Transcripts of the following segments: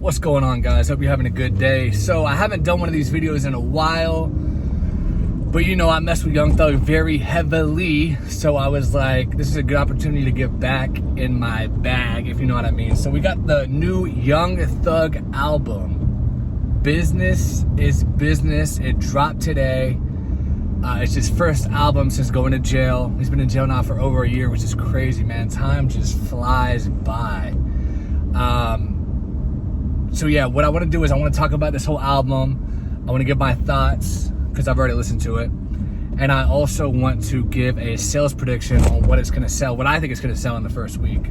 What's going on, guys? Hope you're having a good day. So I haven't done one of these videos in a while, but you know, I mess with Young Thug very heavily, so I was like, this is a good opportunity to get back in my bag, if you know what I mean. So we got the new Young Thug album, Business is Business. It dropped today. It's his first album since going to jail. He's been in jail now for over a year, which is crazy, man. Time just flies by. So yeah, what I want to do is I want to talk about this whole album. I want to give my thoughts, because I've already listened to it. And I also want to give a sales prediction on what it's going to sell, what I think it's going to sell in the first week.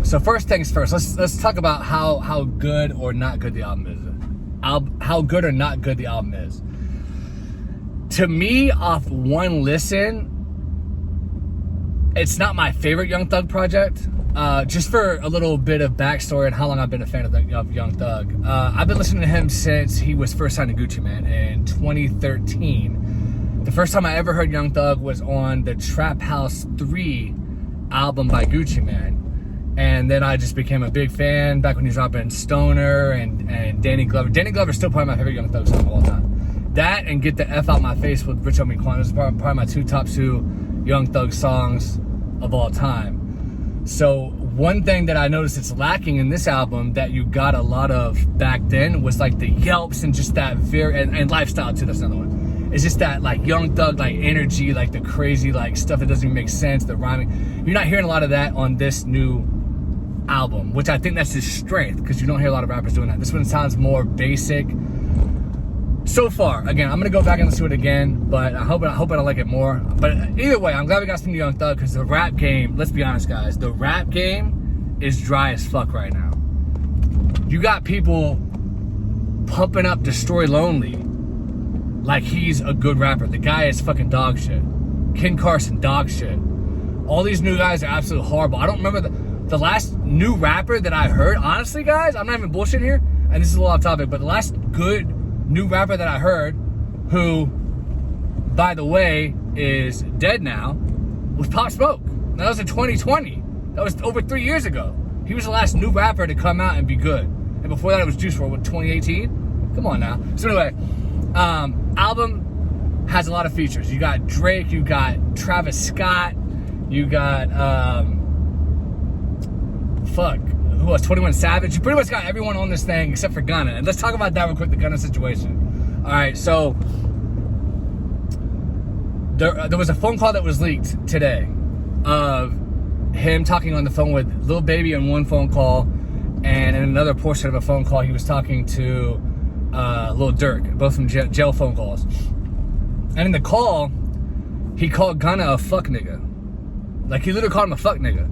So first things first, let's talk about how good or not good the album is. How good or not good the album is. To me, off one listen, it's not my favorite Young Thug project. Just for a little bit of backstory and how long I've been a fan of Young Thug. I've been listening to him since he was first signed to Gucci Mane in 2013. The first time I ever heard Young Thug was on the Trap House 3 album by Gucci Mane. And then I just became a big fan back when he was dropping Stoner and Danny Glover. Danny Glover's still probably my favorite Young Thug song of all time. That and Get the F Out My Face with Rich Homie Quan is probably my top two Young Thug songs of all time. So one thing that I noticed it's lacking in this album that you got a lot of back then was like the yelps and just that and lifestyle too, that's another one. It's just that like Young Thug like energy, like the crazy like stuff that doesn't even make sense, the rhyming. You're not hearing a lot of that on this new album, which I think that's his strength, because you don't hear a lot of rappers doing that. This one sounds more basic. So far, again, I'm gonna go back and listen to it again, but I hope I like it more. But either way, I'm glad we got some new Young Thug, because the rap game, let's be honest, guys, the rap game is dry as fuck right now. You got people pumping up Destroy Lonely like he's a good rapper. The guy is fucking dog shit. Ken Carson, dog shit. All these new guys are absolutely horrible. I don't remember the last new rapper that I heard, honestly, guys, I'm not even bullshitting here, and this is a little off topic, but the last good new rapper that I heard, who, by the way, is dead now, was Pop Smoke. That was in 2020. That was over 3 years ago. He was the last new rapper to come out and be good. And before that, it was Juice WRLD, 2018? Come on now. So anyway, album has a lot of features. You got Drake, you got Travis Scott, you got, who else? 21 Savage. You pretty much got everyone on this thing except for Gunna. And let's talk about that real quick, the Gunna situation. All right, so there was a phone call that was leaked today of him talking on the phone with Lil Baby on one phone call, and in another portion of a phone call, he was talking to Lil Durk, both from jail phone calls. And in the call, he called Gunna a fuck nigga. Like, he literally called him a fuck nigga.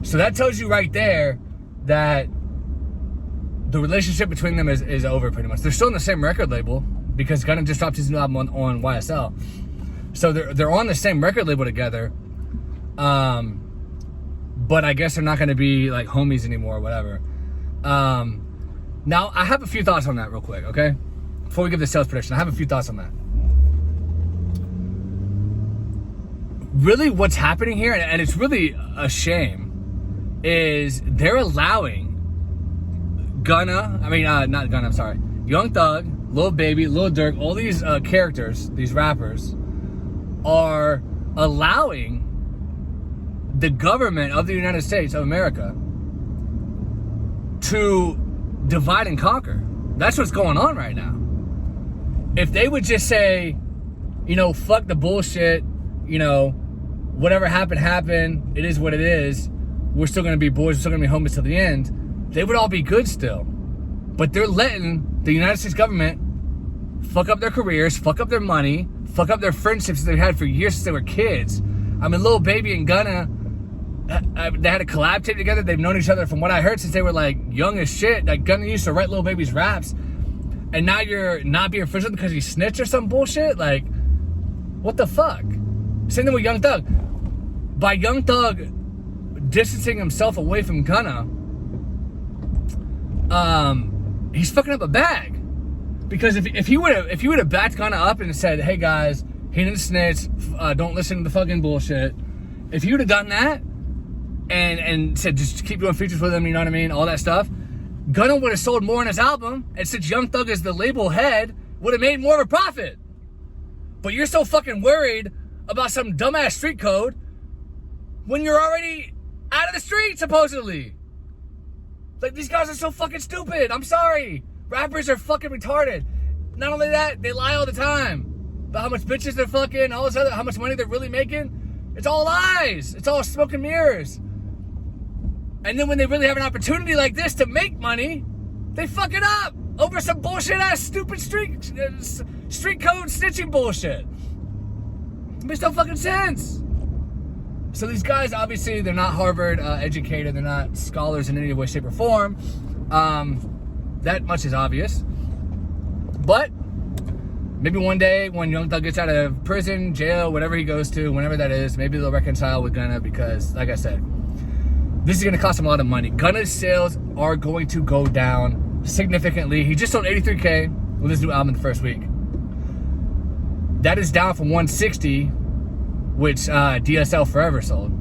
So that tells you right there that the relationship between them is over pretty much. They're still on the same record label, because Gunna just dropped his new album on YSL. So they're on the same record label together. But I guess they're not going to be like homies anymore or whatever. Now, I have a few thoughts on that real quick, okay? Before we give the sales prediction, I have a few thoughts on that. Really, what's happening here, and it's really a shame, is they're allowing Young Thug, Lil Baby, Lil Durk, all these characters, these rappers, are allowing the government of the United States of America to divide and conquer. That's what's going on right now. If they would just say, you know, fuck the bullshit, you know, whatever happened, it is what it is, we're still gonna be boys, we're still gonna be homies till the end, they would all be good still. But they're letting the United States government fuck up their careers, fuck up their money, fuck up their friendships that they've had for years since they were kids. I mean, Lil Baby and Gunna, they had a collab tape together. They've known each other, from what I heard, since they were like young as shit. Like, Gunna used to write Lil Baby's raps, and now you're not being friends with him because he snitched or some bullshit? Like, what the fuck? Same thing with Young Thug. By Young Thug distancing himself away from Gunna, he's fucking up a bag. Because if he would have backed Gunna up and said, hey guys, he didn't snitch, don't listen to the fucking bullshit. If he would have done that, and said just keep doing features with him, you know what I mean, all that stuff, Gunna would have sold more on his album, and since Young Thug is the label head, would have made more of a profit. But you're so fucking worried about some dumbass street code when you're already out of the street, supposedly. Like, these guys are so fucking stupid. I'm sorry. Rappers are fucking retarded. Not only that, they lie all the time about how much bitches they're fucking, all this other, how much money they're really making. It's all lies. It's all smoke and mirrors. And then when they really have an opportunity like this to make money, they fuck it up over some bullshit ass stupid street code snitching bullshit. It makes no fucking sense. So these guys, obviously, they're not Harvard educated. They're not scholars in any way, shape, or form. That much is obvious. But maybe one day when Young Thug gets out of prison, jail, whatever he goes to, whenever that is, maybe they'll reconcile with Gunna because, like I said, this is going to cost him a lot of money. Gunna's sales are going to go down significantly. He just sold 83K with his new album in the first week. That is down from 160, which DSL Forever sold.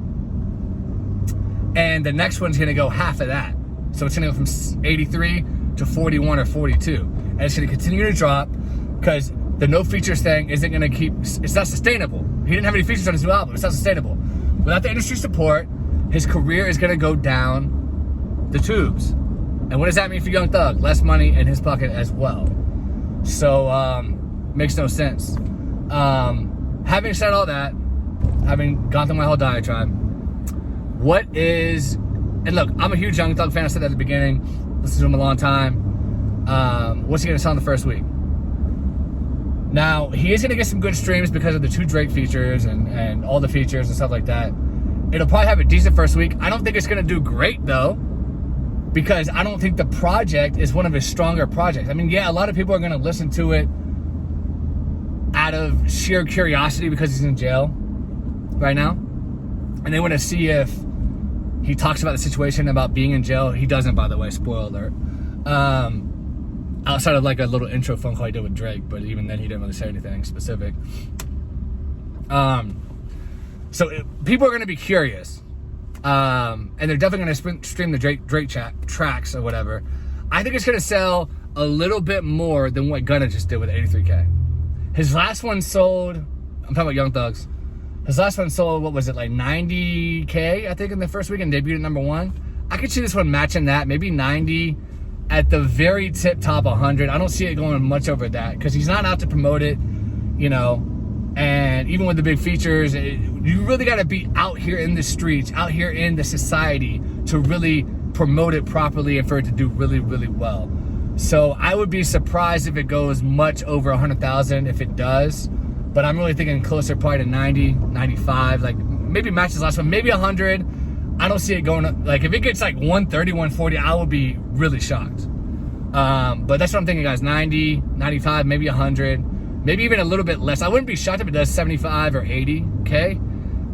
And the next one's gonna go half of that. So it's gonna go from 83 to 41 or 42. And it's gonna continue to drop because the no features thing isn't gonna it's not sustainable. He didn't have any features on his new album, it's not sustainable. Without the industry support, his career is gonna go down the tubes. And what does that mean for Young Thug? Less money in his pocket as well. So, makes no sense. Having said all that, having gone through my whole diatribe, and look, I'm a huge Young Thug fan. I said that at the beginning. Listened to him a long time. What's he gonna sell in the first week? Now, he is gonna get some good streams because of the 2 Drake features and all the features and stuff like that. It'll probably have a decent first week. I don't think it's gonna do great though, because I don't think the project is one of his stronger projects. I mean, yeah, a lot of people are gonna listen to it out of sheer curiosity because he's in jail right now, and they want to see if he talks about the situation about being in jail. He doesn't, by the way, spoiler alert. Outside of like a little intro phone call he did with Drake, but even then he didn't really say anything specific. So people are going to be curious, and they're definitely going to stream the Drake tracks or whatever. I think it's going to sell a little bit more than what Gunna just did with 83K. His last one sold, I'm talking about Young Thug's, his last one sold, what was it, like 90K, I think, in the first week and debuted at number 1. I could see this one matching that, maybe 90, at the very tip top 100. I don't see it going much over that because he's not out to promote it, you know, and even with the big features, you really got to be out here in the streets, out here in the society to really promote it properly and for it to do really, really well. So I would be surprised if it goes much over 100,000 if it does, but I'm really thinking closer probably to 90, 95, like maybe match his last one, maybe 100. I don't see it going, like if it gets like 130, 140, I would be really shocked. But that's what I'm thinking, guys, 90, 95, maybe 100, maybe even a little bit less. I wouldn't be shocked if it does 75 or 80K,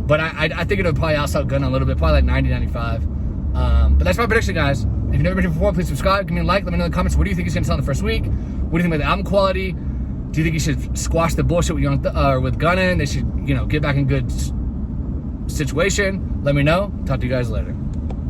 but I think it'll probably outsell Gunna a little bit, probably like 90, 95. But that's my prediction, guys. If you've never been here before, please subscribe, give me a like, let me know in the comments, what do you think he's gonna sell in the first week? What do you think about the album quality? Do you think he should squash the bullshit with Gunna and they should, you know, get back in good situation? Let me know. Talk to you guys later.